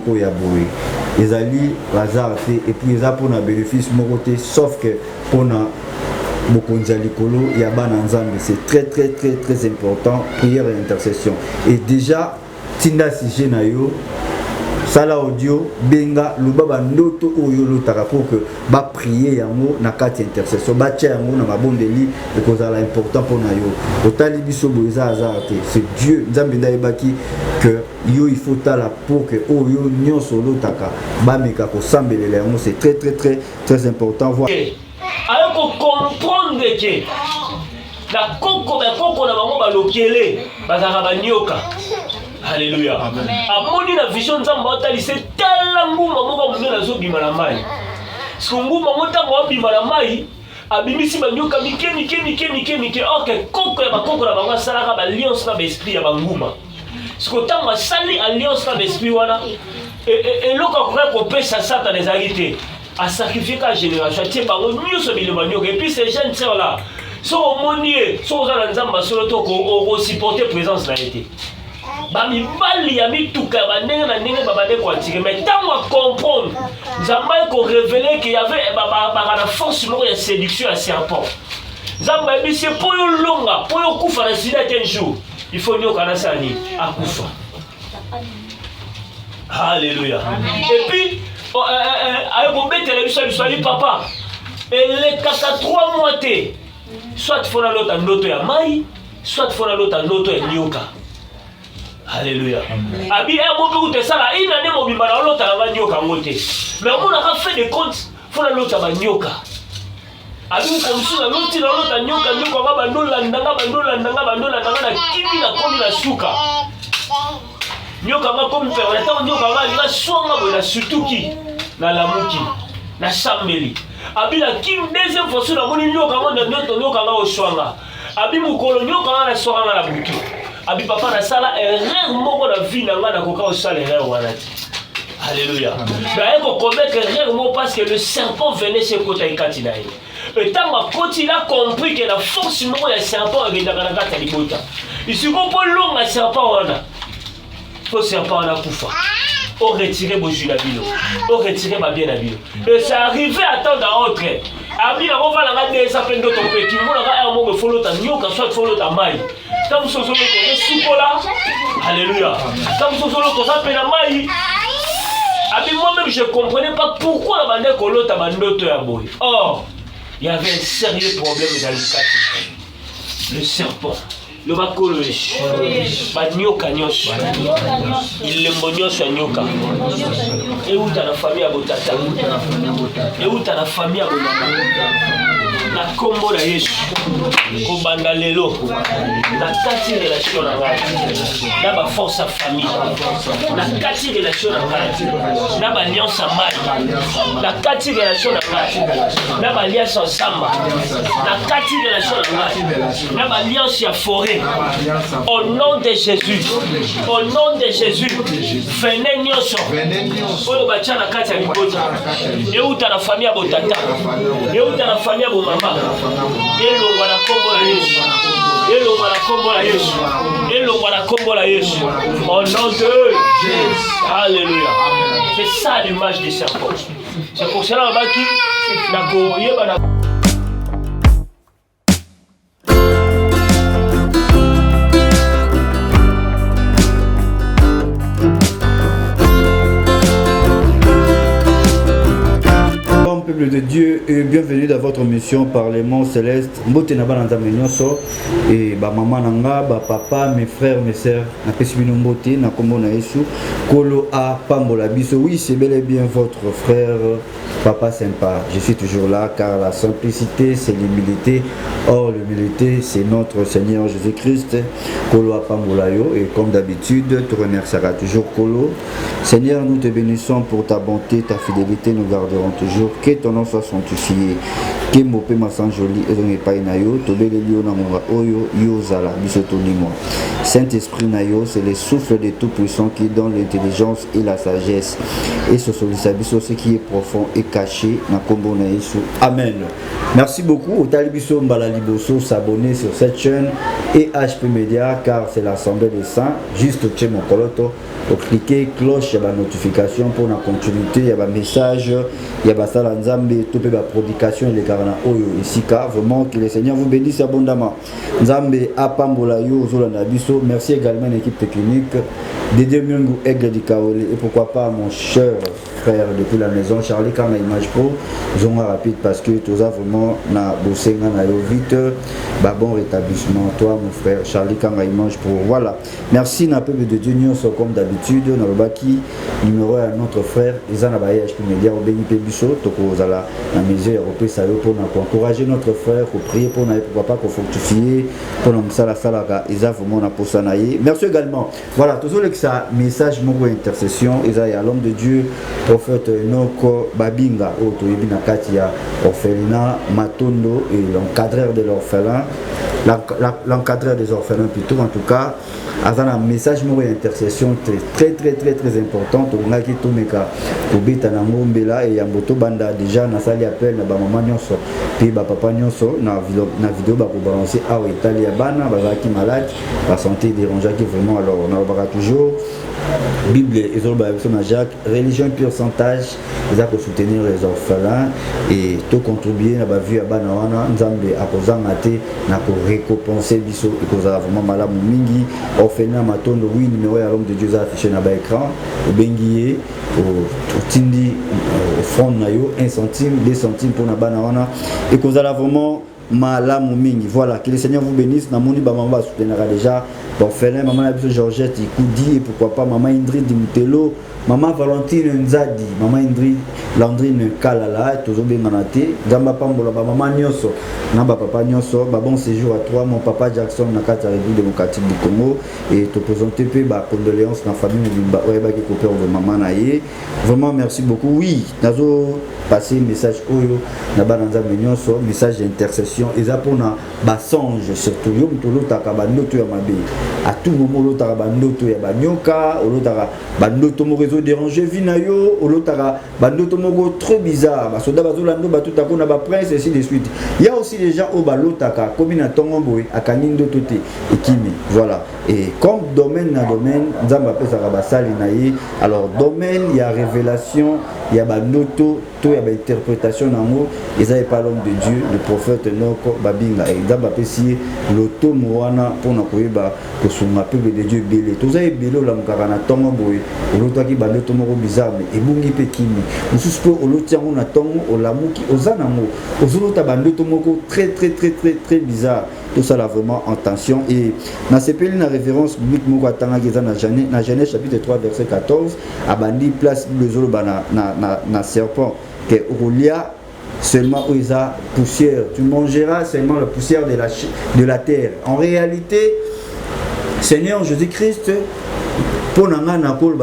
moko ya boye ezali hasard et puis eza pour na bénéfice moko te sauf que pour na bokonza likolo ya bana nzambe. C'est très très très très important, prière et intercession. Et déjà tinda sujet na yo sala audio benga lubaba ndoto oyo lotaka pour que ba prier yango na kati intercession ba tia yango na mabondeli ekozala important pour na yo otali biso boza azarte. C'est Dieu nzambe ndayebaki que yo il faut tala pour que oyo nyonso lotaka ba meka ko sambelela yango. C'est très très très très important voir ayoko comprendre que la koko na bango balokele bazaka banyoka. Alléluia. Amoni la vision nzamba otali c'est tala nguma moko munene azobima na mai. Nguma motango obima na mai abimisi banyoka mike. OK, koko ya bakoko na bango salaka ba alliance na l'esprit ya banguma. Tango sali alliance na l'esprit wana et loko ko pesa Satan ezali te. A sacrifier la génération, tiens, bango nyuso bilibanyoko. Et puis ces jeunes sœurs là, so omonier, so ozala nzamba solo to ko supporter présence na été. Ba mi bali ya mi tuka ba ndenge na ndenge ba bande ko attirer, mais tant à comprendre, nzamba ko révéler qu'il y avait la force moko ya séduction à serpent. Nzamba bi c'est pour yo longa, pour yo kufa na sida un jour. Il faut nyo kana sani akufa. Alléluia. Et puis papa, et les 3 mois, soit il faut l'autre ndoto ya mai, soit il faut l'autre ndoto ya nyoka. Alléluia. Abi mo pe ça là, il n'a pas mobimba na l'autre la nyoka ngote. Mais on a fait des comptes, faut l'autre ba nyoka. Abi comme si na l'autre nyoka ba bandola ndanga na kimi na komi na suka. Nyoka nga comme père, on attend nyoka nga la songa bo la sutuki na lamuki na sambeli. Abi la kim deuxième fois sur la moni nyoka nga nyoka nga oswanga. Abi mukolo nyoka nga na songa na butu. Abi papa na sala erreur moko na vie na nga na koka osala erreur wana ti. Alléluia. Ba eko commettre erreur moko parce que le serpent venait chez kota ikati na ye. Et tant que il a compris que la force moko ya serpent est dans la kata libota. Ici ko po longa serpent wana. Faut serpent na kufa. On retirer vos jus d'abilo, on retirer ma bien d'abilo. Et c'est arrivé à temps d'autre. Abi na va la garder ça peine d'autres qui vont la un mot me follow ta nyoka soit follow ta maille. Comme ce solo que sukola. Alléluia. Comme ce solo que ça peine maille. Abi moi-même je comprenais pas pourquoi la bande kolo ta bandoto ya boy. Or, il y avait un sérieux problème dans le cas. Le serpent. Le bakolo ba nyoka nyosho ilembo nyosho ya nyoka euta na famille ya botata euta na famille ya bomama na kombo na Yesu ko banda lelo na kati relation na ngai na ba force à famille na kati relation na ngai na ba alliance à mari na kati relation na ngai na ba alliance ensemble na kati relation na ngai na ba alliance ya forêt. Au nom de Jésus, au nom de Jésus, venez nyoso. Oyo bacha na kati ya libota. Euta na famille ya botata. Euta na famille ya bomama. Elongwa na kombo la Yesu. Elongwa na kombo la Yesu. Elongwa na kombo la Yesu. Au nom de Jésus. Alléluia. C'est ça l'image des serpents. C'est pour cela que na ko yeba na peuple de Dieu et bienvenue dans votre mission Parlement Céleste. Mbotenaba Nzambe nyonso et ba maman nanga, ba papa, mes frères, mes sœurs, na pesibino mbote na kombo na Yesu, kolo a pambola biso. Oui, c'est bel et bien votre frère Papa sympa. Je suis toujours là car la simplicité c'est l'humilité. Or l'humilité c'est notre Seigneur Jésus-Christ. Kolo a pambola yo et comme d'habitude, tu remercieras toujours Kolo. Seigneur, nous te bénissons pour ta bonté, ta fidélité, nous garderons toujours. Que ton nom soit sanctifié. Que mon père m'a sans joli et on est pas inayo, tobé les lions namonga oyo yozala bisotonimo. Saint-Esprit nayo, c'est le souffle de tout puissant qui donne l'intelligence et la sagesse. Et ce solisabiso, ce qui est profond et caché na kombo na Yesu. Amen. Merci beaucoup. Au Talibiso Mbalaliboso, s'abonner sur cette chaîne et HP Media car c'est l'Assemblée des Saints. Juste au chez mon coloto. Pour cliquer cloche, il y a une notification pour la continuité, il y a un message, il y a un Nzambe, tout la prédication et les carana oyo ici car vraiment que le Seigneur vous bénisse abondamment. Nzambe apambola yo zolanda biso. Merci également à l'équipe technique Dédé Mungu Aigle du Kaolé et pourquoi pas mon cher frère depuis la maison Charlie Kanga Image Pro. Zonga rapide parce que tout ça vraiment na bosenga na yo vite. Bon rétablissement toi mon frère Charlie Kanga Image Pro. Voilà. Merci na peuple de Dieu nous comme d'habitude na lobaki numéro à notre frère Izana Baye HP Media au Béni Pébiso toko zala na mesure européenne ça yo pour encourager notre frère pour prier pour na pourquoi pas qu'on fortifier pour nous sala ka Isa vraiment na posanaye. Merci également. Voilà toujours que ça message mon intercession Isa ya l'homme de Dieu prophète Noko Babinga auto ibina katia orphelinat Matondo et l'encadreur de l'orphelin l'encadreur des orphelins plutôt en tout cas azana un message mon intercession très important to ngaki to meka ko beta na ngombela et yamboto banda déjà na sali appel na ba maman nyonso puis ba papa nyonso na vidéo ba ko balancer a Italie bana ba ki malade ba santé dérangée qui vraiment alors on aura toujours Bible et Jacques, religion pur sans tâche, ils ont soutenir les orphelins et tout contribuer à la vie à Banawana, Nzambe à Kozangate, na ko récompenser biso et koza vraiment malade mingi, orphelin Matondo, oui numéro à l'homme de Dieu affiché na ba écran, au bengié, au tindi, au front nayo, 1 centime, 2 centimes pour na Banawana et koza vraiment malamu mingi. Voilà, que le Seigneur vous bénisse. Namoni ba maman soutenira déjà orphelin maman Abiso Georgette Ikoudi et pourquoi pas maman Indrid Mutelo, maman Valentine Nzadi, maman Indrid Landrine Kalala toujours bien manaté gamba pambola ba maman Nyoso na ba papa Nyoso ba bon séjour à toi mon papa Jackson na kata République démocratique du Congo et te présenter peu ba condoléances na famille Mubimba oyeba ki kopère de maman naye. Vraiment merci beaucoup. Oui, nazo passer message oyo na ba Nzambe Nyoso, message d'intercession et ça pour na ba songe surtout yo mutolo taka ba ndoto ya mabe à tout moment l'autre ba ndoto ya ba nyoka l'autre ba ndoto mo réseau déranger vinayo l'autre ba ndoto mo trop bizarre ba soda bazolando ba tout akona ba prince et ainsi de suite. Il y a aussi des gens au ba lotaka comme na tongo boy akani ndoto te ekimi. Voilà, et comme domaine na domaine nzamba pesa ba sali na ye. Alors domaine il y a révélation, il y a ba ndoto to ya ba interprétation nango ils pas l'homme de Dieu le prophète Noko Babinga et nzamba pesi loto moana pour na koyeba ko suma peuple de Dieu belé to za ebelo la mukaka na tongo boy olotaki ba ndoto moko bizarre mais ebungi pe kimi mususu po oloti yango na tongo olamuki ozanango ozolota ba ndoto moko très bizarre. Tout ça là vraiment en tension et na sepeli na référence biblique moko atanga keza na Genèse chapitre 3 verset 14 abandi place le zolo bana na serpent que Rolia seulement où il a poussière, tu mangeras seulement la poussière de la terre. En réalité, Seigneur Jésus-Christ, pour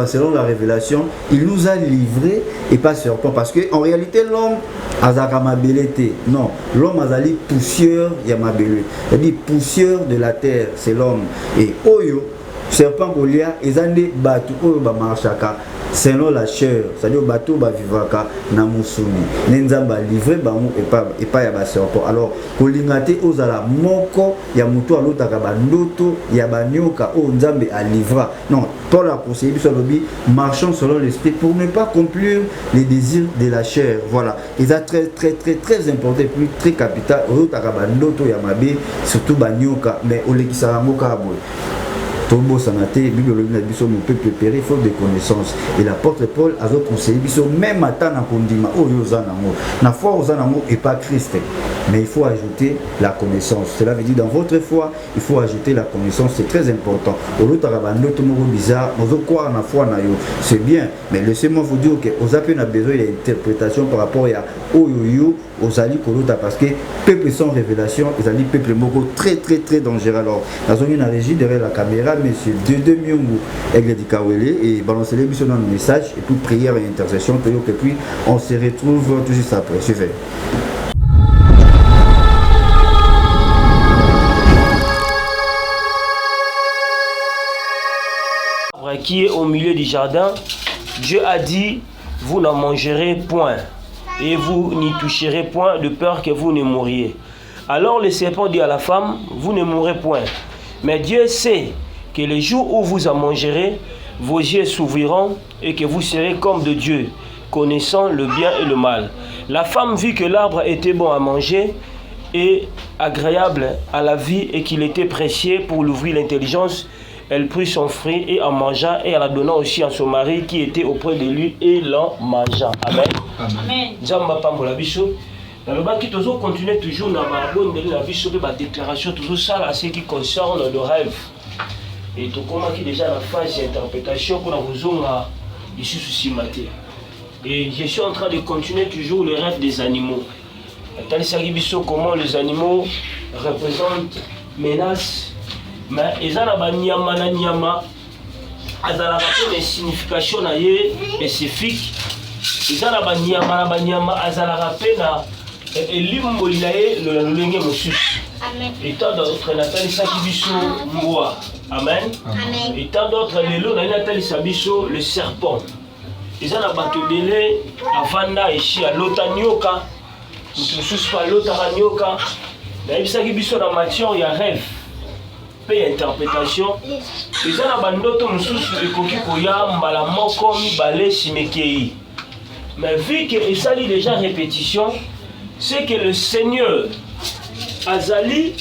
selon la révélation, il nous a livré et pas serpent. Parce qu'en réalité, l'homme a mabelete. Non, l'homme a dit poussière, il y a mabelete. C'est-à-dire poussière de la terre, c'est l'homme. Et Oyo, serpent Golia, ils ont dit batu Oyo ba marchaka. Selon la chair, c'est-à-dire bateau ba vivaka na musuni. Nenzamba livré bango et pas ya ba serpent. Alors, kolingate ozala moko ya mutu alotaka ba ndoto ya ba nyoka o nzambe a livra. Non, Paul a conseillé biso lobi marchons selon l'esprit pour ne pas accomplir les désirs de la chair. Voilà, et ça très important plus très capital olotaka ba ndoto ya mabe surtout ba nyoka mais olekisa moka boy. Tombo Sanate, Bible le biso mon peuple péri faute de connaissances. Et l'apôtre Paul a conseillé biso même à Tana Kondima, oh Yozanamo, na foi Ozanamo et pas Christ. mais il faut ajouter la connaissance. Cela veut dire dans votre foi, il faut ajouter la connaissance, c'est très important. Au lieu de bizarre, c'est bien, mais laissez-moi vous dire que vous avez besoin d'interprétation par rapport à Oyoyo, aux alliés parce que peuple sans révélation, ils allaient peuple moko très très très dangereux. Alors, dans une régie derrière la caméra, monsieur Dede Myungu Egledikawele et balancer les missions dans le message et puis prière et intercession, et puis on se retrouve tout juste après. Suivez. Qui est au milieu du jardin, Dieu a dit, vous n'en mangerez point et vous n'y toucherez point de peur que vous ne mouriez. Alors le serpent dit à la femme, vous ne mourrez point. Mais Dieu sait que le jour où vous en mangerez, vos yeux s'ouvriront et que vous serez comme de Dieu, connaissant le bien et le mal. La femme vit que l'arbre était bon à manger et agréable à la vie et qu'il était précieux pour l'ouvrir l'intelligence. Elle prit son fruit et en mangea et elle la donna aussi à son mari qui était auprès de lui et l'en mangea. Amen. Amen. Jamba pambola biso. Dans le bas qui toujours continue toujours dans ma bonne de la biso de ma déclaration toujours ça à ce qui concerne le rêve. Et tout comment qui déjà la phase d'interprétation pour la raison ici sous matin. Et je suis en train de continuer toujours le rêve des animaux. Comment les animaux représentent menaces. Mais ils ont na nyama azalaka pe signification na ye spécifique. Ils ont na nyama azalaka pe na elimoli na ye le lolenge mosusu. Et tant d'autres natalisaki biso mbwa. Amen. Et tant d'autres lelo na natalisa biso le serpent. Ils ont na bato dele avanda ici à lotanioka. Mosusu pa lotaranioka. Na bisaki biso na matière ya rêve. Paye interprétation. Les gens ont bandoto mususu ekoki koya mbala moko mibale simekei. Mais vu que ça lit déjà répétition, c'est que le Seigneur azali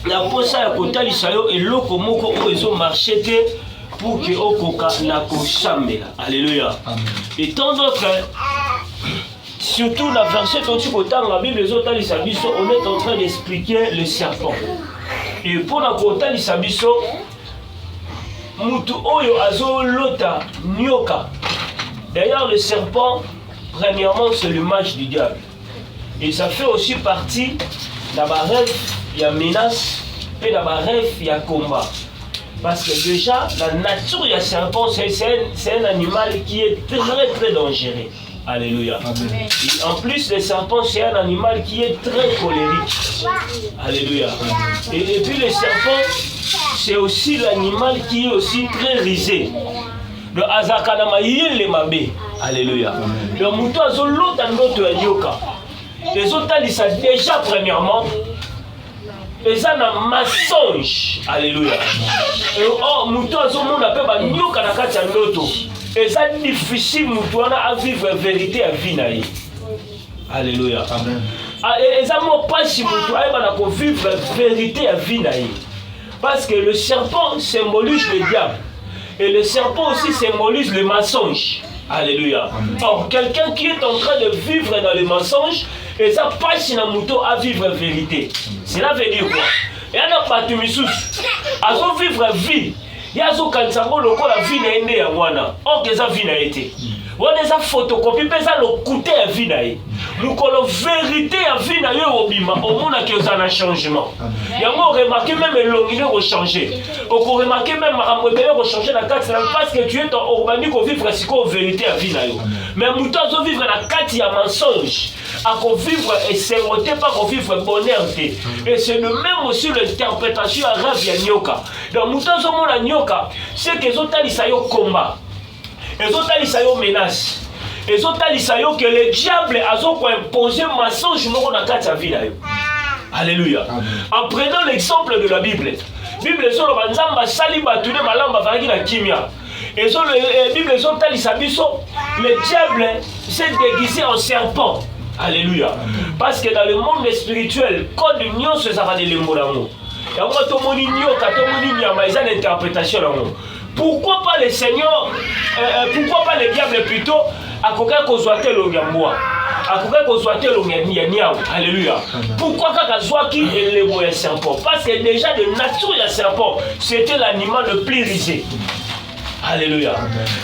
la posa ya kotalisa yo eloko moko oyo marché te pour que okoka na koshambela. Alléluia. Et tant d'autres, surtout la verset toti kotanga la Bible les otalisa biso, on est en train d'expliquer le serpent. Et pour la kotalisa biso mutu oyo azo lota nyoka. D'ailleurs le serpent premièrement c'est l'image du diable. Et ça fait aussi partie de la rêve, il y a menace et dans la rêve il y a combat. Parce que déjà la nature du serpent c'est un animal qui est très très dangereux. Alléluia. Amen. Et en plus, le serpent, c'est un animal qui est très colérique. Alléluia. Et puis le serpent, c'est aussi l'animal qui est aussi très risé. Le azakanama yele mabe. Alléluia. Le mouton azolo tandoto yoka. Les autres ça déjà premièrement. Et ça na mensonge. Alléluia. Et oh mouton azolo na pe ba nyoka na kati ya ndoto. Et ça difficile à vivre la vérité à vie. Alléluia. Amen. Et ça m'a pas si à vivre la vérité à vie. Parce que le serpent symbolise le diable. Et le serpent aussi symbolise le mensonge. Alléluia. Or, quelqu'un qui est en train de vivre dans le mensonge, et ça passe si à vivre la vérité. Cela veut dire quoi? Et on n'a pas de missus. À vivre la vie. Il y a ce kansango loko la vie na ende ya mwana. Or que ça vie na été. On des photocopie pe ça le coûter ya vie na ye. Mukolo vérité ya vie na yo obima au monde que ça na changement. Yango remarquer même l'ongine ko changer. On remarquer même makambo be ko changer na carte parce que tu es en organique ko vivre siko vérité ya vie na yo. Mais muto zo vivre na carte ya mensonge. À qu'on vivre et c'est pas qu'on vivre bonheur. Et c'est le même aussi l'interprétation à rêve ya nyoka. Dans muto zo mona nyoka, c'est que zo talisa yo combat. Les autres ils menace. Les autres ils que le diable a imposé mensonge dans la carte de vie. Alléluia. En prenant l'exemple de la Bible, Bible sur le banzamba sali batune malamba vangi na kimia. Et sur la Bible sur le diable s'est déguisé en serpent. Alléluia. Parce que dans le monde spirituel, quand l'union se sera de l'embouramo. Et moi tout mon union, quand mon union, mais ils ont l'interprétation là. Pourquoi pas le Seigneur, pourquoi pas le diable plutôt akoka kozwa te longa mbwa akoka kozwa te longa niao. Alléluia. Pourquoi kaka zwaki elebo ya serpent? Parce que déjà de nature ya serpent, c'était l'animal le plus risé. Alléluia.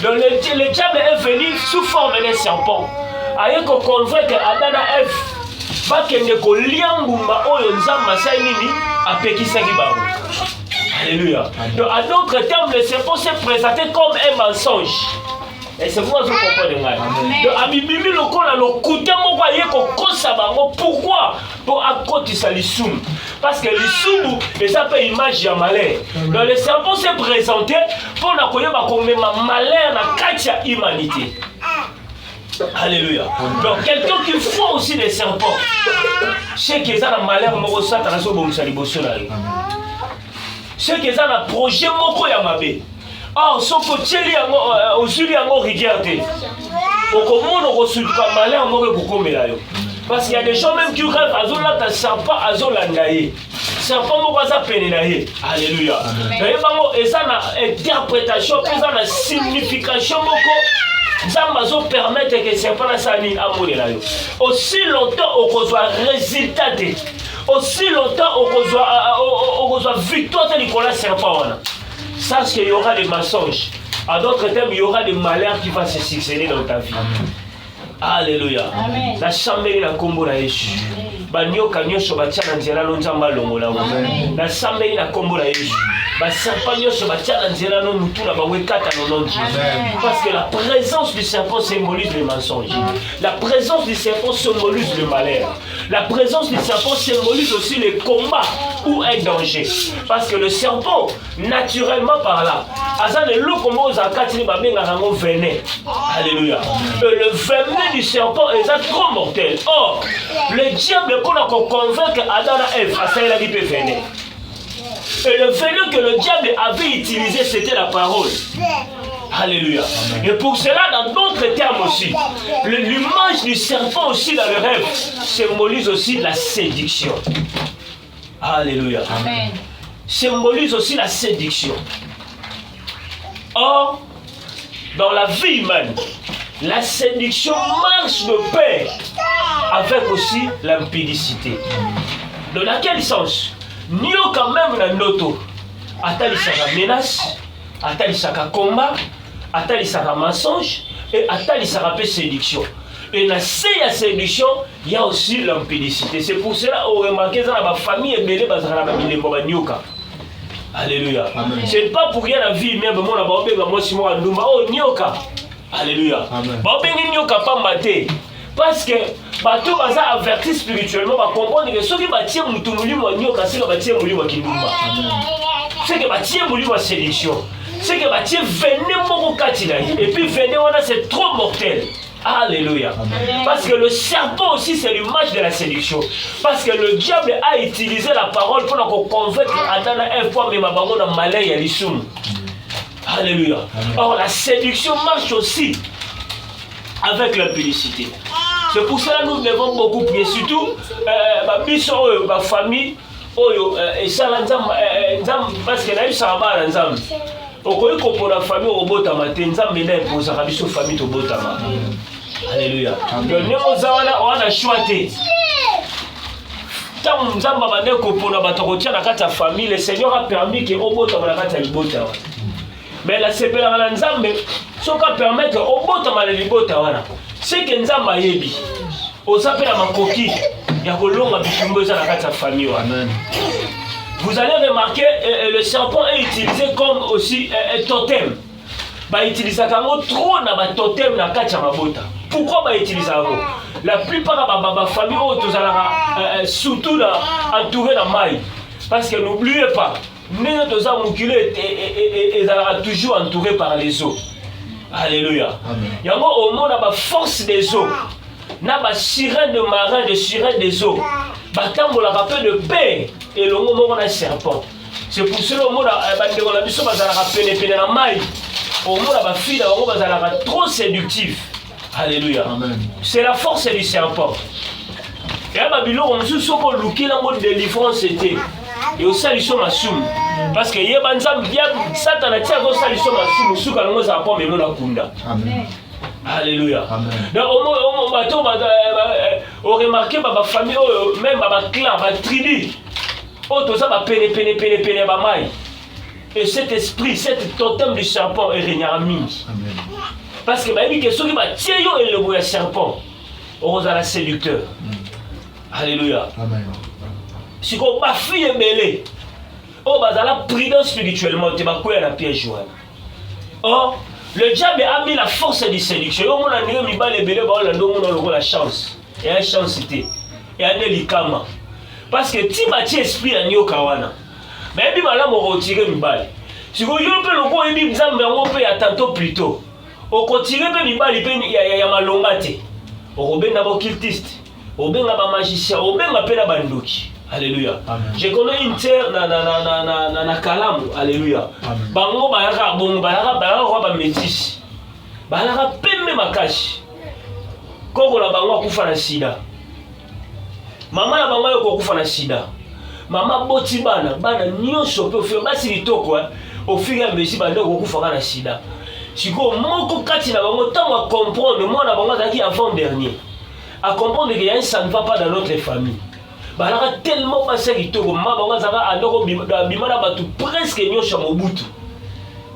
Donc le diable est venu sous forme d'un serpent. Aye ko convaincre Adam et Ève bakende ko liambumba oyo nzamba sai nini apekisaki bango. Alléluia. Donc à d'autres termes, le serpent s'est présenté comme un mensonge. Et c'est pourquoi je comprends de mal. Donc à Bibi le kon a le côté moko aye ko kosa bango. Pourquoi? Pour akotisa lisum. Parce que lisum les appelle image ya malheur. Donc le serpent s'est présenté pour na koyeba ko mema malheur na kati ya humanité. Alléluia. Donc quelqu'un qui faut aussi des serpents. C'est que ça na malheur moko sata na so bomisa liboso na yo. C'est que ça na projet moko ya mabe. Or soko tieli yango ozuli yango regarder. Okomona kosuka malheur moko kokomela yo. Parce qu'il y a des gens même qui rêvent azola ta serpent azolanda ye. Serpent moko za pene na ye. Alléluia. Donc bango eza na interprétation, eza na signification moko. Nzamba zo permettre que serpent na sali amolela yo. Aussi longtemps au kozwa résultat de. Aussi longtemps au kozwa victoire de Nicolas serpent wana. Sache qu'il y aura des mensonges. En d'autres termes, il y aura des malheurs qui vont se succéder dans ta vie. Alléluia. La chambre na kombo na Yesu. Banyoka nyosho batia na nzela no nzamba longola. La chambre na kombo na Yesu. Ba serpent nyosho batia na nzela no mutu na bawekata no nom de Jésus. Parce que la présence du serpent symbolise le mensonge. La présence du serpent symbolise le malheur. La présence du serpent symbolise aussi le combat ou un danger. Parce que le serpent, naturellement par là, azan le lokomo zakati ba benga rango venin. Alléluia. Le venin du serpent est trop mortel. Or, le diable qu'on a convaincu Adam et Ève à ça il a dit venin. Et le venin que le diable avait utilisé, c'était la parole. Alléluia. Et pour cela, dans d'autres termes aussi, l'image du serpent aussi dans le rêve symbolise aussi la séduction. Alléluia. Amen. Symbolise aussi la séduction. Or, dans la vie humaine, la séduction marche de pair avec aussi l'impudicité. Dans quel sens? Nio quand même na noto. Atalisaka menace, atalisaka combat, atalisaka mensonge et atalisaka pe séduction. Et dans cette séduction, il y a aussi l'impudicité. C'est pour cela qu'on remarque que dans la famille est belle, parce que alléluia. C'est pas pour rien la vie, mais moi, oh, nyoka. Alléluia. Parce que bato baza averti spirituellement, ba comprendre que ceux qui batie mutumuli mo nyoka, c'est que batie muli wa kindumba. C'est que batie muli wa séduction. C'est que batie venin moko katina. Et puis venin wana c'est trop mortel. Alléluia. Parce que le serpent aussi c'est l'image de la séduction. Parce que le diable a utilisé la parole pour nous convaincre Adam et Ève pour même abango na malheur ya lisum. Alléluia. Or la séduction marche aussi avec l'impudicité. C'est pour cela que nous devons beaucoup prier, surtout ma famille, et ça parce que nous sommes ensemble. Pour la famille, au bout de la famille, alléluia. On a choisi. Le Seigneur a permis que au bout de la mais la séparation de Nzambe, ce qui permet au bout de la libota, c'est que Nzamba yebi. On s'appelle ma coquille. Il y a kolonga bishumbo za na sa famille. Amen. Vous allez remarquer le serpent est utilisé comme aussi un totem. Ba utilise kango trop na ba totem na kacha mabota. Pourquoi ba utilise kango? La plupart ba famille autozala surtout entouré na maille. Parce que n'oubliez pas, nous sommes toujours entourés par les eaux. Alléluia. Il y a au monde la force des eaux. Na ba sirène de marin, de sirène des eaux. Batambo la rappel de paix et le moment on a serpent. C'est pour cela au monde la biso bazala rappel de la maille. Au monde la fille au monde bazala trop séductif. Alléluia. C'est la force du serpent. Et à Babylone on se soko luki la mode de délivrance c'était. Et au salisson masum parce que yebanza bien Satan a tia au salisson masum suka ngo za po memo na kunda. Amen. Alléluia. Donc on remarque ma famille, même ma clan, ma tribu, tout ça va peine ma maille. Et cet esprit, cet totem du serpent est régnant. Parce que ma vie que ceux qui va tirer et le bois serpent, on a la séducteur. Alléluia. Si on ma fille est mêlée, on va la prudence spirituellement, tu vas courir à la piège joie. Or, le diable a mis la force de séduction. On a dit que la chance. Et la chance c'était. Et un délicat. Parce que si tu esprit à Nyo Kawana, mais il va retirer mi balle. Si vous avez le bon et Zambe, on peut attendre plus tôt. On continue mi balle, il y a malongate. On robin d'abord cultiste. On ben un magicien. On ben appelle à Bandoki. Alléluia. Je connais une terre na Kalamu. Alléluia. Bango bayaka bongo bayaka roba métis. Bayaka pembe makashi. Koko la bango akufa na sida. Mama na bango yo kufa na sida. Mama boti bana nyonso pe ofio basi litoko ofika ya mesi bana kufa na sida. Siko moko kati na bango tango a comprendre moi na bango zaki avant dernier. À comprendre que ça ne va pas dans notre famille. Balaka tellement passé kitoko mama zaka andoko bimana batu presque nyosha mobutu.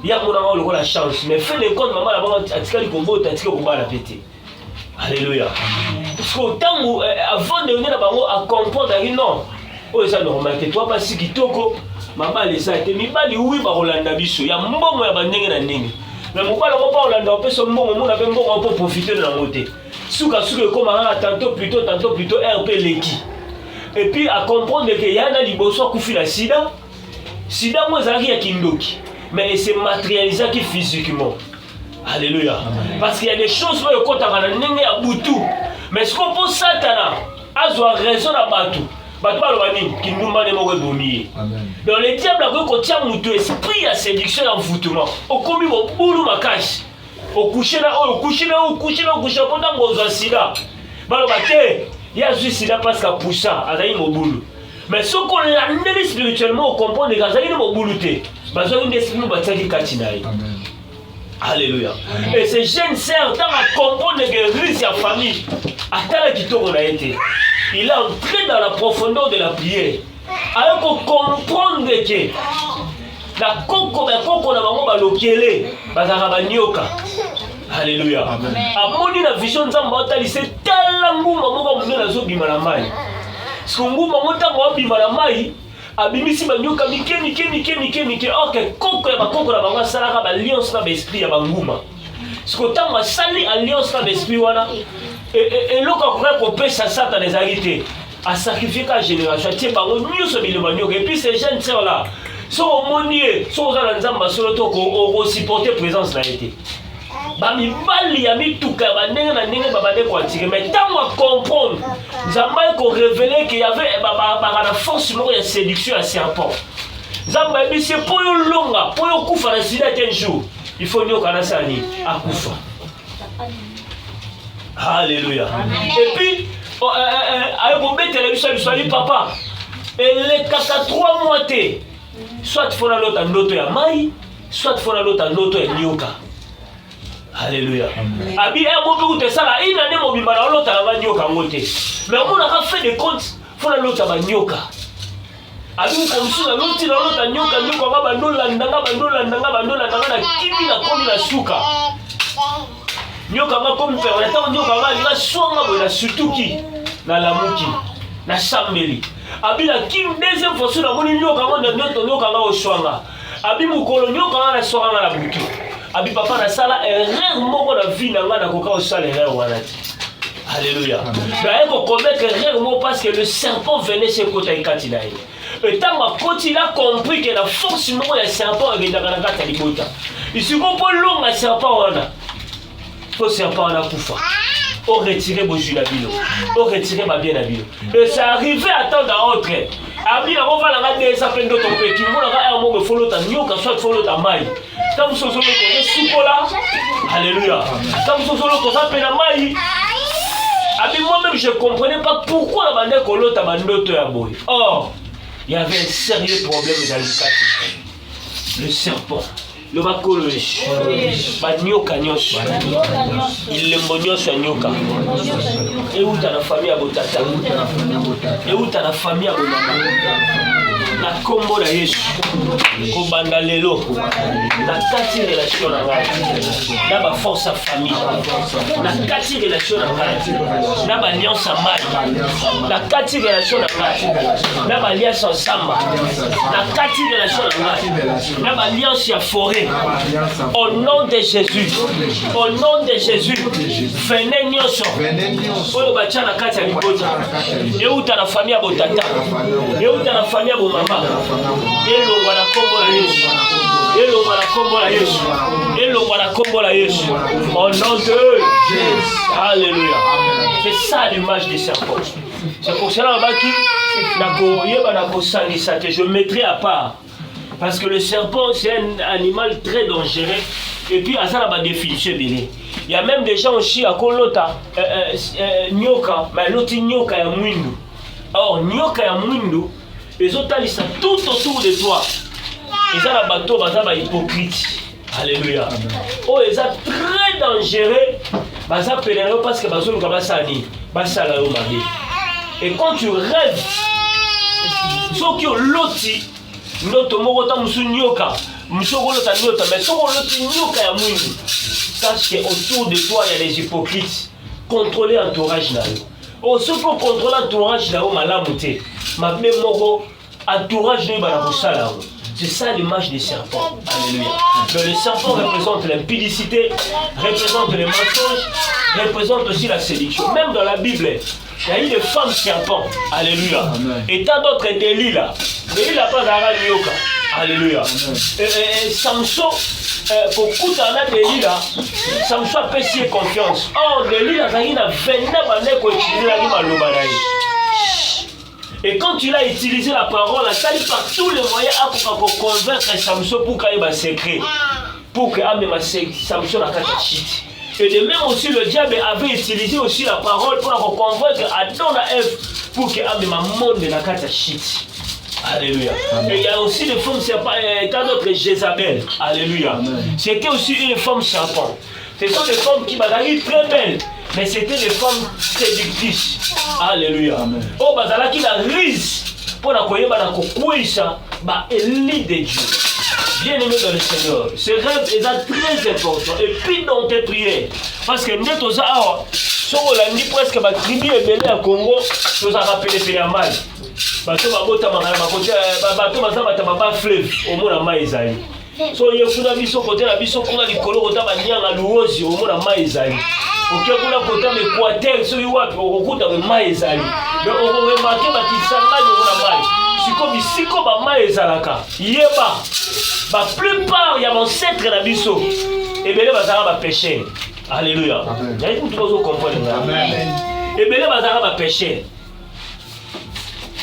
Ya mona ngolo la chance mais fait le compte maman la bango atikali kobota atikali kobala pété. Alléluia. Parce que tant avant de venir bango à comprendre que non. Oh ça normal que toi pas si kitoko maman les ça était mi bali oui ba Rolanda biso ya mbongo ya bandenge na ndenge. Mais mon père pas Rolanda pe so mbongo mona pe mbongo pour profiter de la montée. Souka comme tantôt plutôt RP Leki. Et puis à comprendre qu'il y a un liboso qui la sida. Sida moi ça qui kindoki. Mais c'est matérialisé qui physiquement. Alléluia. Parce qu'il y a des choses où quand on a n'engé à boutou. Mais ce qu'on pense Satan a raison à Batou. Batou balobani qui nous m'a demandé dormir. Dans les diables quand tient moutou esprit à séduction en foutement. Au commis au boulou makash. Au coucher là pendant mon sida. Balobate. Il y a juste sida parce qu'il a poussé à Zaïm au boulot. Mais ce qu'on l'a spirituellement, on comprend que Zaïm au boulot. Parce qu'on a esprit qui katinaï. Alléluia. Et ces jeunes sœurs, tant à comprendre que risque à famille, à tel qui tourne a été, il est entré dans la profondeur de la prière. Alors qu'on comprend que la coco na bango balokele, bazara nyoka. Alléluia. Amoni la vision nzamba otalise tala nguma moko munene azobima na mai. Nguma motango obima na mai abimisi banyoka mike. Ok, koko ya bakoko na bango salaka ba alliance na l'esprit ya banguma. Tango asali alliance na l'esprit wana eloko akoka kopesa Satan ezali te. A sacrifier la génération tie bango nyonso bilema nyoka. Et puis ces jeunes sœurs là so omoni so ozala nzamba solo to ko supporter présence na été. Bamibali ya mituka bandenge na ndenge babande ko atire mais tant à comprendre Zamba ko révéler qu'il y avait la force moko ya séduction à serpent. Zamba bisi po yo longa po yo kufa na sida un jour il faut nyo kana sani akufa. Alléluia. Et puis ayo ko betela biso bisali papa ele kaka 3 mois te soit fona lota ndoto ya mai soit fona lota ndoto ya nyoka. Alléluia. Abi mon peut ça là, il n'a pas mobile dans l'autre à la nyoka ngote. Mais on a fait des comptes, faut la l'autre à nyoka. Abi comme si la l'autre nyoka va bandola ndanga na kimi na komi na suka. Nyoka va comme faire la temps nyoka va la songa bo la sutuki na lamuki na sambeli. Abi la kim deuxième fois sur la moni nyoka nyoka va au swanga. Abi mukolo nyoka va la swanga na butu. Abi papa na sala erreur moko na vie na nga na koka osala erreur wana ti. Alléluia. Ba eko commettre erreur moko parce que le serpent venait chez kota ikati na ye. Et tant que il a compris que la force moko ya serpent est dans la kata libota. Ici ko po longa serpent wana. Ko serpent wana kufa. On retirer boju na bino. On retirer ma bien na bino. Et ça arrivait à temps dans autre. Abi na ko va la des appels d'autres pe ki mo na ka mo me follow ta nyoka soit follow ta mai. Quand vous solo ko sukola. Alléluia. Quand vous solo ko ça pe na mai. Abi moi-même je comprenais pas pourquoi la bande ko lota bandoto ya boy. Or, il y avait un sérieux problème dans le cas. Le serpent. Le bakolo yesu. Banyoka nyonso. Ilembo nyonso ya nyoka. Euta na famille ya botata. Euta na famille ya bomama. Na kombo na yesu. Kobanda lelo. Na kati relation na ngai. Na ba force ya famille. Na kati relation na ngai. Na ba alliance ya mai. Na kati relation na ngai. Na ba alliance ensemble. Na kati relation na ngai. Na ba alliance ya forêt. Au nom de Jésus. Au nom de Jésus. Venez nyonso. Oyo bacha na kati ya libota. Euta na famille ya botata. Euta na famille ya bomama. Elongwa na kombo la Yesu. Elongwa na kombo la Yesu. Elongwa na kombo la Yesu. Au nom de Jésus. Alléluia. C'est ça l'image du serpent. C'est pour cela que je mettrai à part. Parce que le serpent, c'est un animal très dangereux. Et puis, à ça, la définition. Il y a même des gens aussi à Kolota, Nyoka, mais l'autre Nyoka ya Mwindu. Or, Nyoka ya Mwindu, les autres, ils sont tout autour de toi. Ils ont la bateau, ils sont hypocrites. Alléluia. Oh, ils sont très dangereux. Ils sont pénérés parce que ils sont là. Et quand tu rêves, ceux qui ont loti, notre morota musu nyoka, musu golota nyota, mais ceux qui ont loti nyoka ya mwindu, sache qu'autour de toi il y a des hypocrites. Contrôler l'entourage là. Oh, ceux qui contrôlent l'entourage là, malamute, ma même moro, entourage de balakusala. C'est ça l'image des serpents. Alléluia. Mais le serpent représente l'impudicité, représente les mensonges, représente aussi la séduction. Même dans la Bible, il y a eu des femmes serpents. Alléluia. Amen. Et tant d'autres délits là. Mais il n'a pas d'ara nyoka. Alléluia. Samson, pour Koutana Delila, Samson a payé confiance. Or, Delila, il a 29 années pour utiliser la rime à. Et quand tu l'as utilisé la parole, ça dit par tous les moyens pour convaincre Samson pour qu'il y ait un secret. Pour qu'il y ait un Samson à Katachit. Et de même aussi, le diable avait utilisé aussi la parole pour convaincre Adam et Ève pour qu'il y ait un monde de la Katachit. Alléluia. Et il y a aussi des femmes serpents, tant d'autres Jézabel. Alléluia. C'était aussi une femme serpent. Ce sont des femmes qui m'ont très belles, mais c'était des femmes séductrices. Alléluia. Oh, bazala qui la rise pour la koyeba na kokouisa ba élite de Dieu. Bien-aimé dans le Seigneur, ce rêve est très important. Et puis dans tes prières, parce que nous tous awa, sur la nuit presque ma tribu est belée à Congo, nous a rappelé les mal. Bato babota makala bakote bato bazaba baba fleuve au mona maizali. So yefuna biso côté la biso kuna likolo kota banyanga luozi au mona maizali. Okia kuna kota Équateur so yiwapi okuta be maizali. Mais on remarquer bakisanga au mona mai. Siko bisiko ba maizalaka. Yeba. La plupart il y a ancêtre la biso. Et belé bazara ba péché. Alléluia. J'ai tout comprendre. Amen. Et belé bazara ba péché.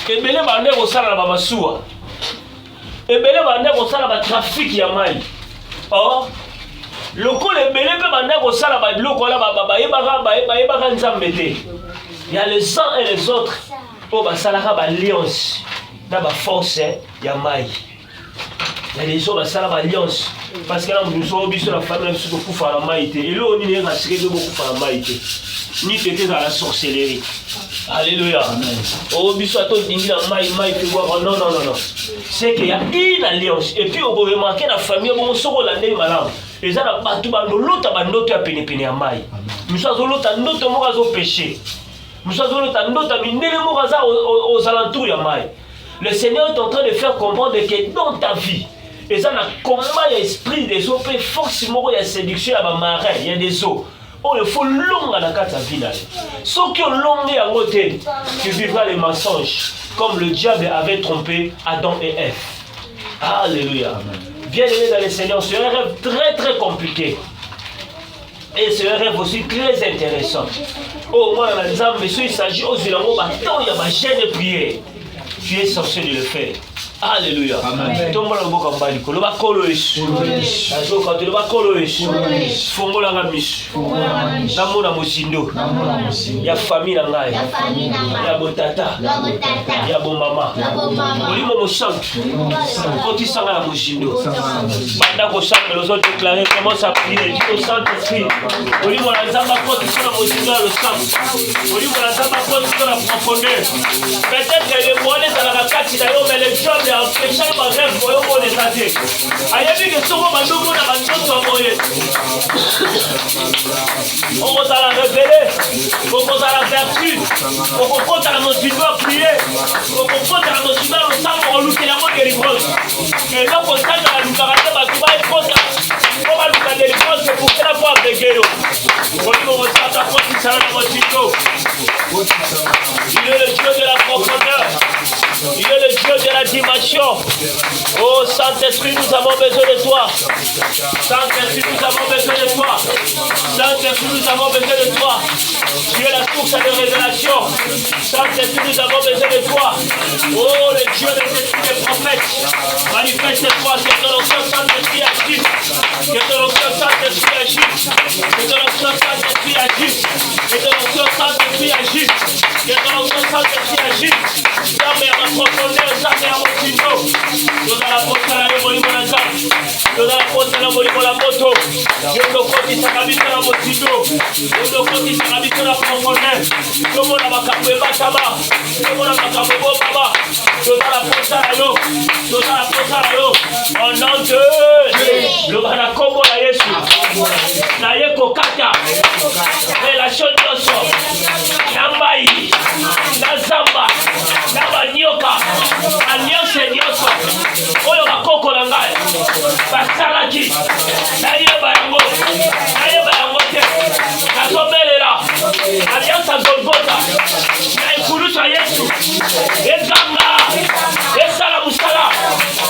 Ebele bande kosala na masuwa. Ebele bande kosala ba trafic ya mai. Or lokolo ebele pe bande kosala ba biloko la bayebaka nzambe te. Il y a les uns et les autres po basalaka ba alliance na ba force ya mai. Il y a des gens basala ba alliance parce que là nous biso la famille biso ko kufa la mai te. Elo ni ne rasike de beaucoup kufa la mai te. Ni peut-être dans la sorcellerie. Alléluia. Oh, bisoto dingi na mai fait voir. Non. C'est qu'il y a une alliance. Et puis on peut remarquer la famille bon soko la ndé malam. Et ça na batu ba lota ba ndoto ya pene ya mai. Musazo lota ndoto mo kazo péché. Musazo lota ndoto mindele mo kaza aux alentours ya mai. Le Seigneur est en train de faire comprendre que dans ta vie, et ça na combat ya esprit des eaux peut forcément ya séduction à ba marin, il y a des eaux. Oh, il faut longue dans ta vie. Ceux qui ont longué à côté, tu vivras les mensonges, comme le diable avait trompé Adam et Ève. Alléluia. Bien-aimé dans le Seigneur, c'est un rêve très très compliqué. Et c'est un rêve aussi très intéressant. Oh, moi, dans les âmes, monsieur, il s'agit aux îles, il y a ma chaîne de prière. Tu es censé de le faire. Alléluia. Tombola mboka mbali ko loba kolo yesu. Azoka te loba kolo yesu. Fongola ngamisu. Namona musindo. Ya famille ngai. Ya botata. Ya bomama. Olimo mosantu. Koti sanga ya musindo. Banda ko sanga lozo déclarer comment ça prier au Saint-Esprit. Olimo la zamba koti sanga musindo le sang. Olimo la zamba koti sanga profondeur. Peut-être que les moines dans la kati na yo mais les gens en péchant ma rêve pour eux les athées. Ayebi que souvent bandogo na bandoto moye. On va la révéler, on va la vertu, on va la motiver à prier, on va la motiver à sang pour lutter la mort délivrance. Et là on s'entend la lucarate batuba et posa. On va lutter la délivrance pour faire la voix avec eux. On dit on va s'entendre pour que ça la motive. Il est le Dieu de la profondeur. Il est le Dieu de la dimension. Oh Saint-Esprit, nous avons besoin de toi. Saint-Esprit, nous avons besoin de toi. Saint-Esprit, nous avons besoin de toi. Tu es la source de révélation. Saint-Esprit, nous avons besoin de toi. Oh, le Dieu des esprits des prophètes. Manifeste-toi, que ton onction Saint-Esprit agisse. Que ton onction Saint-Esprit agisse. Que ton onction Saint-Esprit agisse. Que ton onction Saint-Esprit agisse. Que ton onction Saint-Esprit agisse. Jamais à ma profondeur, jamais à mon sino. Nous allons la poste à la révolution de la zone. Nous allons la poste à la révolution de la moto. Nous allons continuer à habiter dans mon sino. Nous allons continuer à habiter dans la profondeur. Nous allons la macabou et batama. Nous allons la macabou et baba. Nous allons la poste à la yo. Nous allons la poste à la yo. En nom de le bana combo la Yesu. Na yeko kata. Relation d'osso. Nambai. Nazamba. Nabanyoka. Anyose nyoso. Oyo bakoko na ngai. Basalaki. Nayeba yango te. Nazobelela. Alianza Golgotha. Na ikulusa Yesu. Eganga. Esala musala.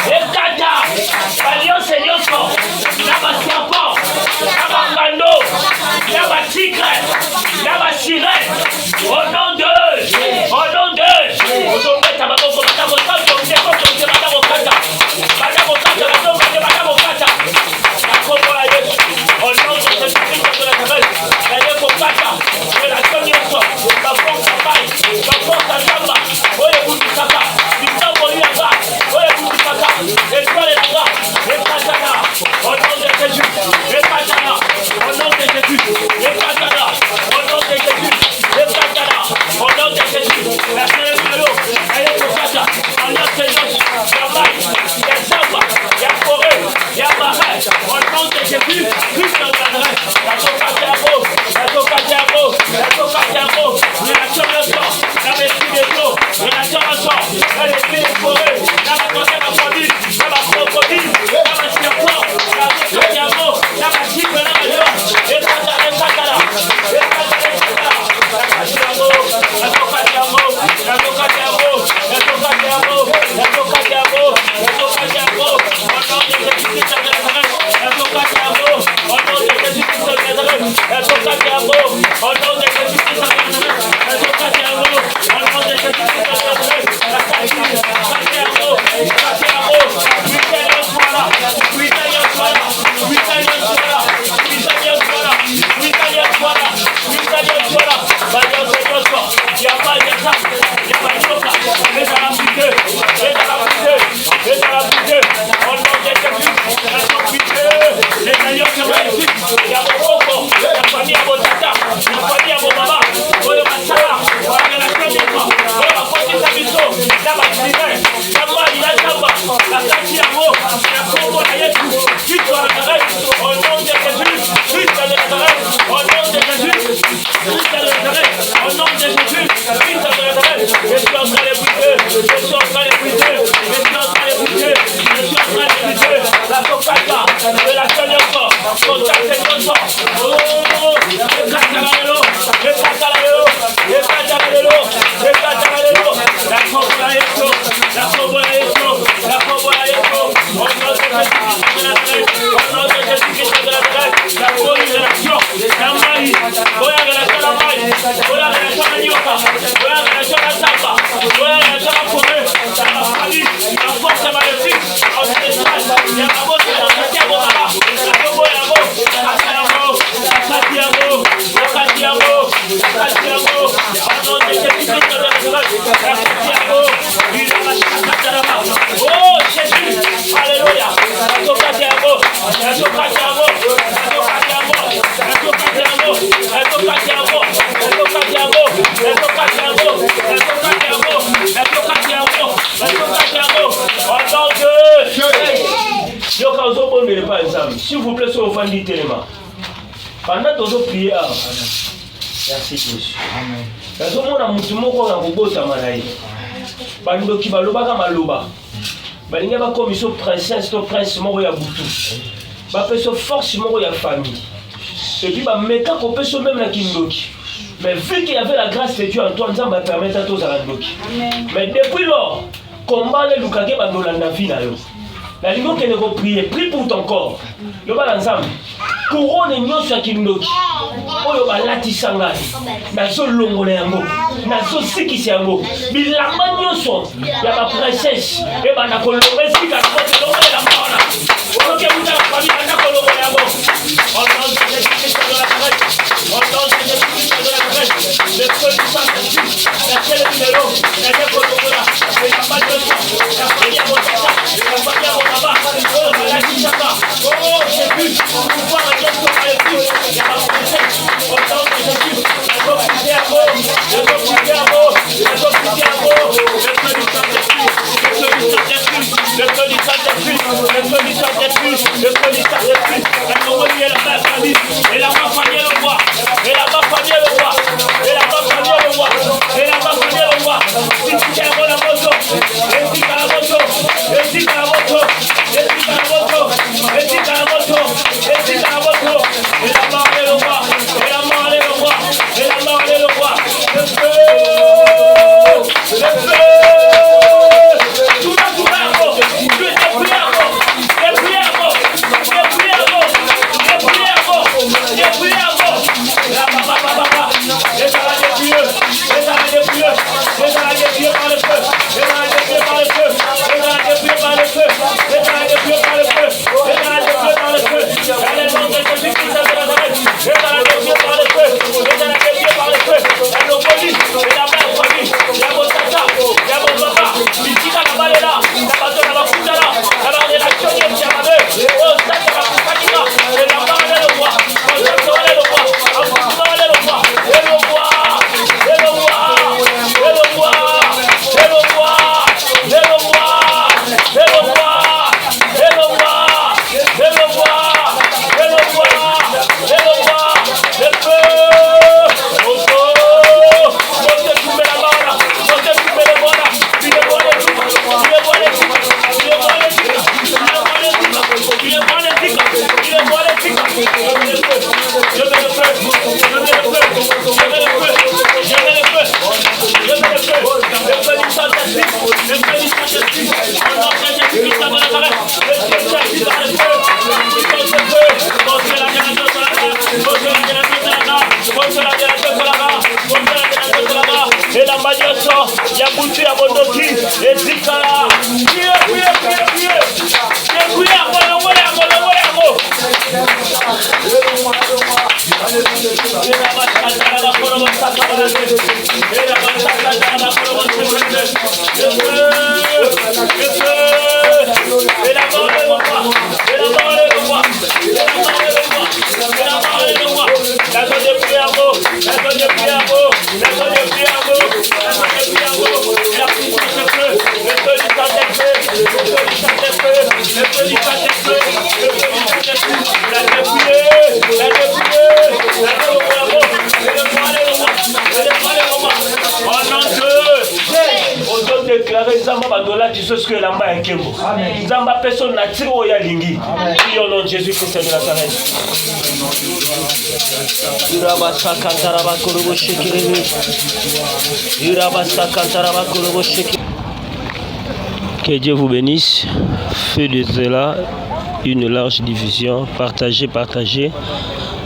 Ekata. Alianse nyoso. Nabasiapo. Nabangando. Nabatigre. Nabasire. Au nom de Ozombeta baboko batako santo ndeko konte batako kata. Batako kata. Nakombola Yesu. Au nom de Jésus-Christ de Nazareth. Nayeko kata. Relation nyonso. Bafonsa bai. Bafonsa zamba. Oye kutisaka. Bisambo yanga. Oye kutisaka. Étoile langa. Ekatana. Au nom de Jésus. Ekatana. Au nom de Jésus. Ekatana. Au nom de Jésus. Ekatana. Au nom de Jésus. La Seigneur, elle est pour ça. En notre Seigneur, il y a Zamba, il y a forêt, il y a marais. Au nom de Jésus, Christ de Nazareth. La Tokatiamo, relation de sang, la maîtrise des eaux, relation de sang, la maîtrise des forêts, la maîtrise de la famille, la crocodile, la maîtrise de sang, la Tokatiamo, la maîtrise de la maison, et la Oh Jésus, alléluia. S'il vous plaît, sur le fan du téléma. Pendant que vous priez, merci Jésus. Parce que mon amour, tout le monde a un beau tamanaï. Pendant qu'il va l'oba comme un loba. Il y a une commission princesse, un prince mort à Boutou. Il y a une force mort à famille. Et puis, il y a un peu même la Kindoki. Mais vu qu'il y avait la grâce de Dieu en toi, ça va permettre à tous à la Ndoki. Mais depuis lors, combat les Lukake Bandolanda Finayo. La ligne qui est prier, prie pour ton corps. Le bal ensemble. Couronne nyo sur Kindoki. Oyo balati sangani. Nazo longole yango. Nazo sikisi yango. Bilamba nyoso ya ba princesse e bana kolonga sika na kote longole la mona. Oyo ke muta la famille na kolonga yango. On danse de Christ de la Grèce. On danse de Christ de la Grèce. Le feu du Saint-Esprit. La seule numéro. La kolonga. Le papa de sang. La prière au Satan. La prière au Baba. Oh balati saka. Oh Jésus. Pouvoir à Dieu sur les coups. Il y a la princesse. On danse de Jésus. La go prier à mot. La go prier à mot. La go prier à mot. Le feu du Saint-Esprit. Le feu du Saint-Esprit. Le feu du Saint-Esprit. Le feu du Saint-Esprit. Le feu du Saint-Esprit. La Normandie est la main famille. Et la main famille le roi. Et la main famille le roi. Et la main famille le roi. Et la main famille le roi. Si tu es bon à moto. Et si tu as la moto. Et si tu as la moto. Et si tu as la moto. Et si tu as la moto. Et si tu as la moto. Et la main est le roi. Et la main est le roi. Et la main est le roi. Le feu. Le feu. Tout ça, tout ça, tu es prière. Et la manioso, il y a Boutu, il y a Bondoki, et Zikala. Ce que la main est Kembo. Zamba personne n'a tiré au Yalingi. Au nom de Jésus-Christ de Nazareth. Que Dieu vous bénisse. Faites de cela une large diffusion. Partagez, partagez.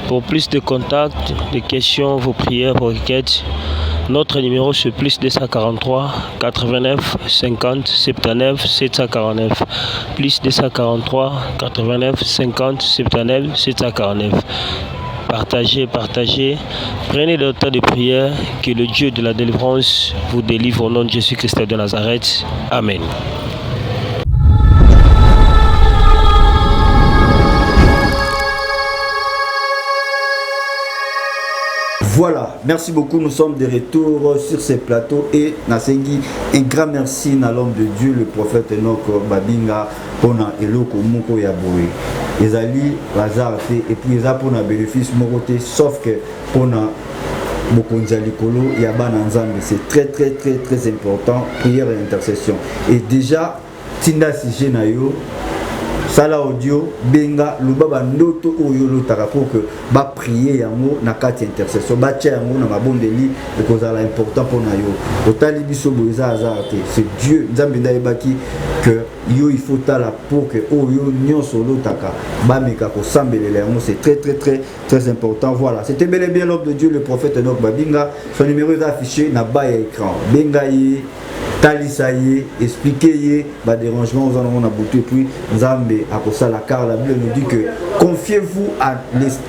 Pour plus de contacts, de questions, vos prières, vos requêtes, Notre numéro c'est plus 243 89 50 79 749. Plus 243 89 50 79 749. Partagez, partagez. Prenez le temps de prière. Que le Dieu de la délivrance vous délivre au nom de Jésus-Christ de Nazareth. Amen. Voilà, merci beaucoup, nous sommes de retour sur ces plateaux et Nasengi, un grand merci à l'homme de Dieu, le prophète Enoch Babinga, pour eloko moko ya boye. Ezali lazare et puis ça pour un bénéfice moroté, sauf que pour Bokonza Likolo, Yabana Nzambe, c'est très très très très important, prière et intercession. Et déjà, Tinda Sijenayo, Sala audio, benga, lubaba ndoto oyo lotaka pour que ba prier yango na kati intercession, ba tia yango na mabondeli et cause la important pour na yo. Otali biso boza azarte, c'est Dieu Nzambe ndaibaki que yo il faut tala pour que oyo nyonso lotaka ba meka ko sambelele yango, c'est très très très très important. Voilà, c'était bel et bien l'homme de Dieu, le prophète Enoch Babinga. Son numéro est affiché na bas écran. Benga yi Talisaye, expliquez les dérangements aux endroits où on a bouté, puis Nzambe a pour ça la car la Bible nous dit que confiez-vous à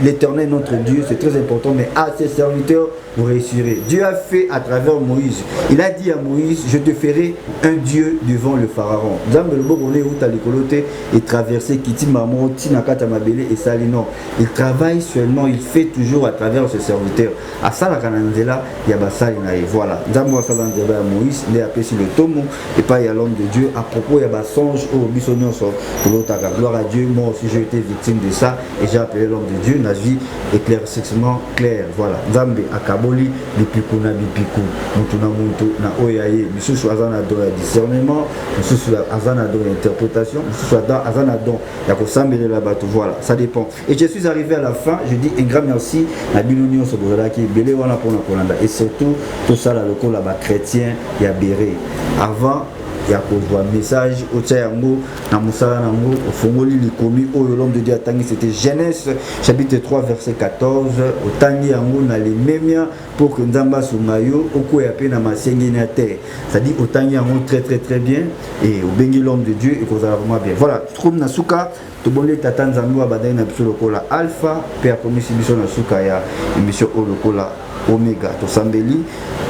l'Éternel notre Dieu, c'est très important, mais à ses serviteurs vous réussirez. Dieu a fait à travers Moïse. Il a dit à Moïse, je te ferai un Dieu devant le Pharaon. Nzambe le Bogolé ou Talikolote et traversé Kiti Mamo, Tinakata Mabele et Salino. Il travaille seulement, il fait toujours à travers ses serviteurs. À Sala Kanandela, il y a Basalinaï. Voilà. Nzambe Salandeba Moïse, il est appelé sur le tomo et pas il y a l'homme de Dieu. À propos, il y a Basonge au Bissonion sur l'Otaka. Gloire à Dieu. Moi aussi, j'ai été victime de ça et j'ai appelé l'homme de Dieu. La vie éclaircissement clair. Voilà. Nzambe Akaboli, Bipiku na Bipiku, Mutuna Muntu na Oyaye, Misusu Azana don discernement, Misusu Azana don interprétation, Misusu Azana don Yakosambele la bateau. Voilà, ça dépend. Et je suis arrivé à la fin. Je dis un grand merci à Binonion Sobozalaki, Belé Wana Pona Kolanda et surtout tout ça là le col là-bas chrétien, il y a Béré. Avant, il y a un message au Tchayango, na Moussala Nango, au Fongoli Likomi, au l'homme de Dieu Tangi, c'était Genèse, chapitre 3, verset 14, au Tangi Yango, na les Mémia, pour que Nzamba Soumayo, au Kouyape, na Masengi na terre. Ça dit au Tangi Yango très très très bien, et au Bengi l'homme de Dieu, et qu'on a vraiment bien. Voilà, je trouve Nasuka, tout bon les Tatan Zambou, Abadaï, Nabisou Lokola Alpha, Père Commissi Bisson Nasuka, ya émission Olokola Omega, Tosambeli.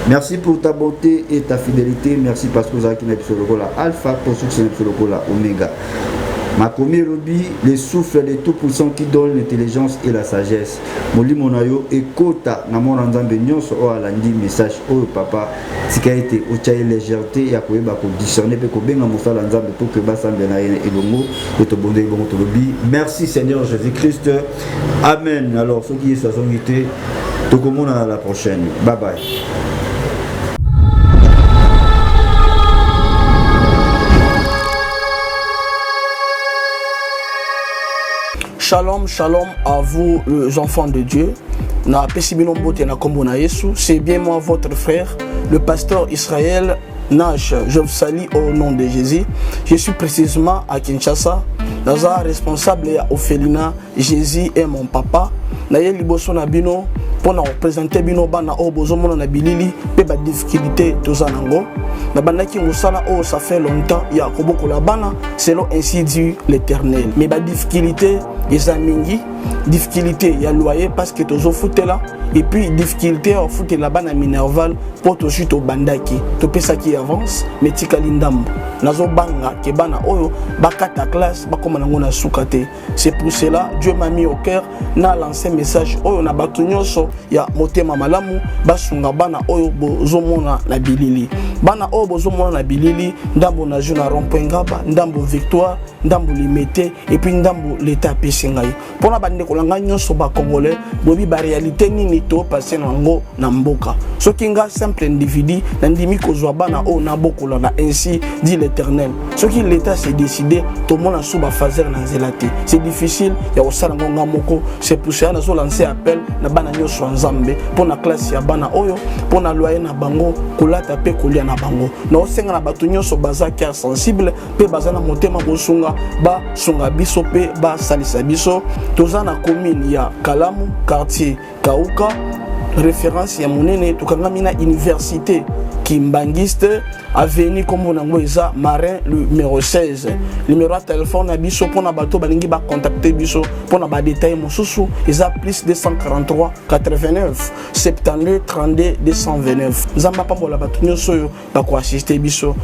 Merci pour ta bonté et ta fidélité. Merci parce que vous avez qui la Alpha pour ceux qui sont la Omega. Ma première lobby, les souffles des tout-puissants qui donnent l'intelligence et la sagesse. Moli monayo et kota na mon nzambe nyonso o alandi message o papa tikaite o chaye légèreté ya koyeba ko discerner pe ko benga mosala nzambe pour que basambe na yene elongo et to bonde bongo to lobby. Merci Seigneur Jésus-Christ. Amen. Alors ceux qui sont invités, tout le monde à la prochaine. Bye bye. Shalom, shalom à vous les enfants de Dieu. Na pesibino mbote na kombo na Yesu. C'est bien moi votre frère, le pasteur Israël Nash. Je vous salue au nom de Jésus. Je suis précisément à Kinshasa. Naza responsable à Ophelina. Jésus est mon papa. Naye liboso na bino pour représenter bino bana o bozomona na bilili pe ba difficulté tozanango. Na bandaki musala o ça fait longtemps ya koboko la bana selon ainsi dit l'Éternel. Mais ba difficulté ezamingi, difficulté ya loyer parce que tozo foutela et puis difficulté au foot la bana minerval pour to suite au bandaki to pesa qui avance mais tikali ndambo nazo banga ke bana oyo bakata classe bakoma nango na sukate. C'est pour cela Dieu m'a mis au cœur na lancé message oyo na batu nyonso ya motema malamu basunga bana oyo bozomona na bilili bana oyo bozomona na bilili ndambo na juna rond-point ngaba ndambo victoire ndambo limité et puis ndambo l'état pesingai pona bande kolanga nyonso ba congolais bobi ba réalité nini to passer nango na mboka soki nga simple individu na ndimi kozwa bana oyo na bokola na ainsi dit l'Éternel soki l'état s'est décidé to mona suba fazer na nzelate c'est difficile ya osala ngonga moko. C'est pour ça nazo lancer appel na bana nyonso nzambe pona classe ya bana oyo pona loyer na bango kolata pe kolia na bango na osenga na batu nyonso baza cœur sensible pe baza na motema bosunga ba sunga biso pe ba salisa biso toza na commune ya Kalamu quartier Kauka référence ya monene tukangami na université Kimbangiste avenue comme on a Marin numéro 16. Numéro de téléphone à biso pour na bateau balingi ba contacter biso pour na ba détail mosusu isa plus 243 89 72 32 229. Nzamba pa bola batunyo soyo ba ko assister biso.